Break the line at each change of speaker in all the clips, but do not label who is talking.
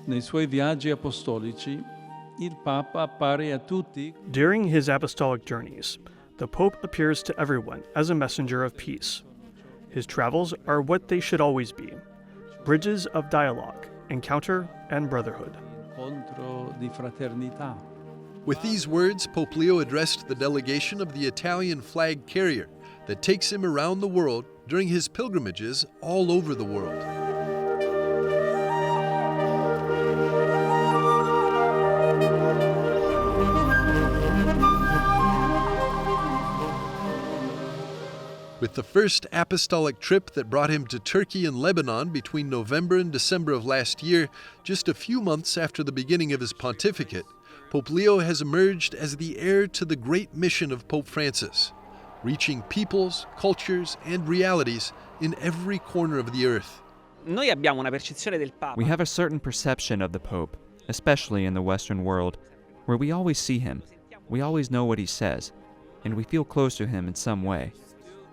Nei suoi viaggi apostolici, il Papa appare a tutti.
During his apostolic journeys, the Pope appears to everyone as a messenger of peace. His travels are what they should always be: bridges of dialogue, encounter, and brotherhood.
Incontro di fraternità.
With these words, Pope Leo addressed the delegation of the Italian flag carrier that takes him around the world during his pilgrimages all over the world. With the first apostolic trip that brought him to Turkey and Lebanon between November and December of last year, just a few months after the beginning of his pontificate, Pope Leo has emerged as the heir to the great mission of Pope Francis, reaching peoples, cultures, and realities in every corner of the earth.
Noi abbiamo una percezione del Papa.
We have a certain perception of the Pope, especially in the Western world, where we always see him, we always know what he says, and we feel close to him in some way.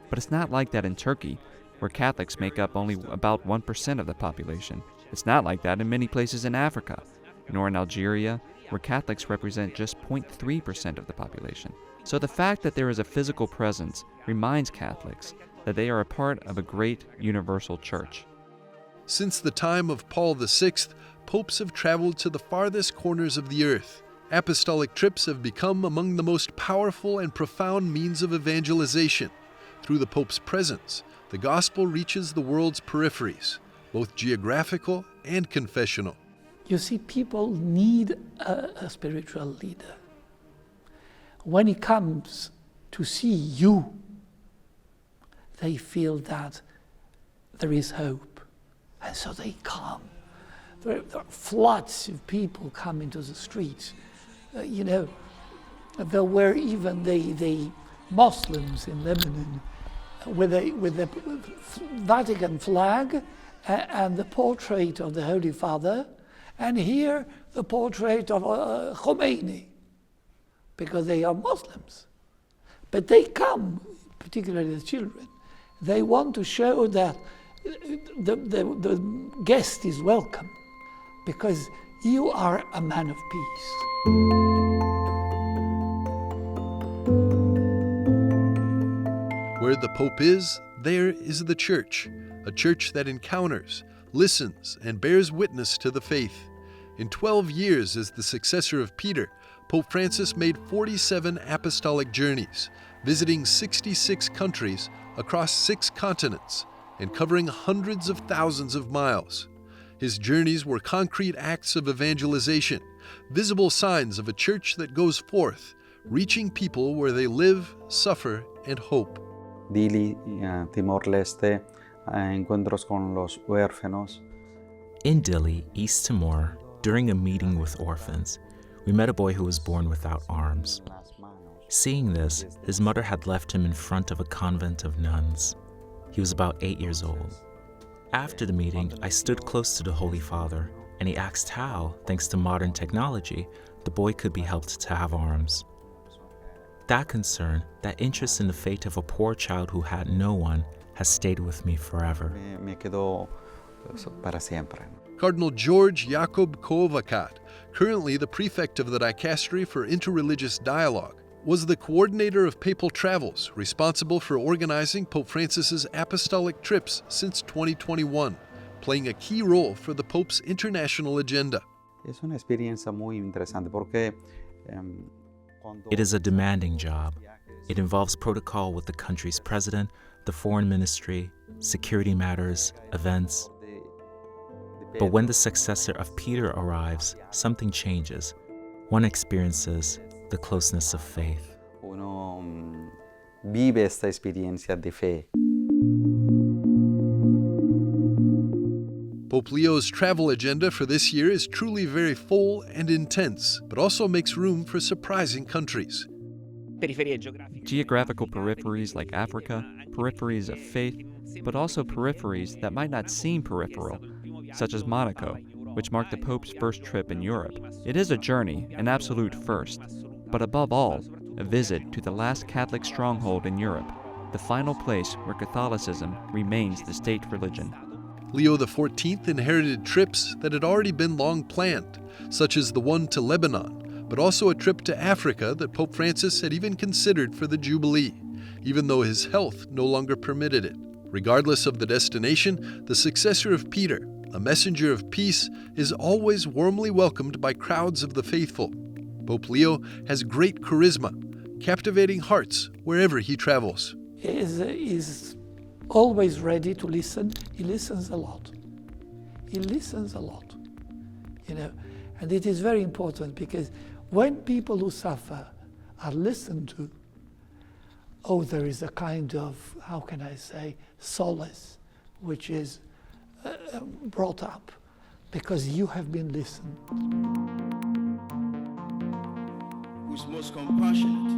But it's not like that in Turkey, where Catholics make up only about 1% of the population. It's not like that in many places in Africa, nor in Algeria, where Catholics represent just 0.3% of the population. So the fact that there is a physical presence reminds Catholics that they are a part of a great universal church.
Since the time of Paul VI, popes have traveled to the farthest corners of the earth. Apostolic trips have become among the most powerful and profound means of evangelization. Through the Pope's presence, the gospel reaches the world's peripheries, both geographical and confessional.
You see, people need a spiritual leader. When he comes to see you, they feel that there is hope, and so they come. There are floods of people come into the streets. There were even the Muslims in Lebanon with the Vatican flag and the portrait of the Holy Father, and here the portrait of Khomeini, because they are Muslims. But they come, particularly the children, they want to show that the guest is welcome, because you are a man of peace.
Where the Pope is, there is the Church, a church that encounters, listens, and bears witness to the faith. In 12 years as the successor of Peter, Pope Francis made 47 apostolic journeys, visiting 66 countries across 6 continents and covering hundreds of thousands of miles. His journeys were concrete acts of evangelization, visible signs of a church that goes forth, reaching people where they live, suffer, and hope.
Dili, Timor-Leste, encuentros con los huérfanos.
In Dili, East Timor, during a meeting with orphans, we met a boy who was born without arms. Seeing this, his mother had left him in front of a convent of nuns. He was about 8 years old. After the meeting, I stood close to the Holy Father, and he asked how, thanks to modern technology, the boy could be helped to have arms. That concern, that interest in the fate of a poor child who had no one, has stayed with me forever.
Me quedó para siempre.
Cardinal George Jakob Kovacat, currently the prefect of the Dicastery for Interreligious Dialogue, was the coordinator of papal travels, responsible for organizing Pope Francis's apostolic trips since 2021, playing a key role for the Pope's international agenda.
Es una experiencia muy interesante porque
It is a demanding job. It involves protocol with the country's president, the foreign ministry, security matters, events. But when the successor of Peter arrives, something changes. One experiences the closeness of faith.
uno vive esta experiencia de fe.
Pope Leo's travel agenda for this year is truly very full and intense, but also makes room for surprising countries.
Geographical peripheries like Africa, peripheries of faith, but also peripheries that might not seem peripheral, such as Monaco, which marked the Pope's first trip in Europe. It is a journey, an absolute first, but above all, a visit to the last Catholic stronghold in Europe, the final place where Catholicism remains the state religion.
Leo XIV inherited trips that had already been long planned, such as the one to Lebanon, but also a trip to Africa that Pope Francis had even considered for the Jubilee, even though his health no longer permitted it. Regardless of the destination, the successor of Peter, a messenger of peace, is always warmly welcomed by crowds of the faithful. Pope Leo has great charisma, captivating hearts wherever he travels.
He's always ready to listen. He listens a lot. He listens a lot, and it is very important, because when people who suffer are listened to, there is a kind of, how can I say, solace, which is brought up because you have been listened.
Who's most compassionate,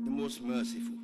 the most merciful.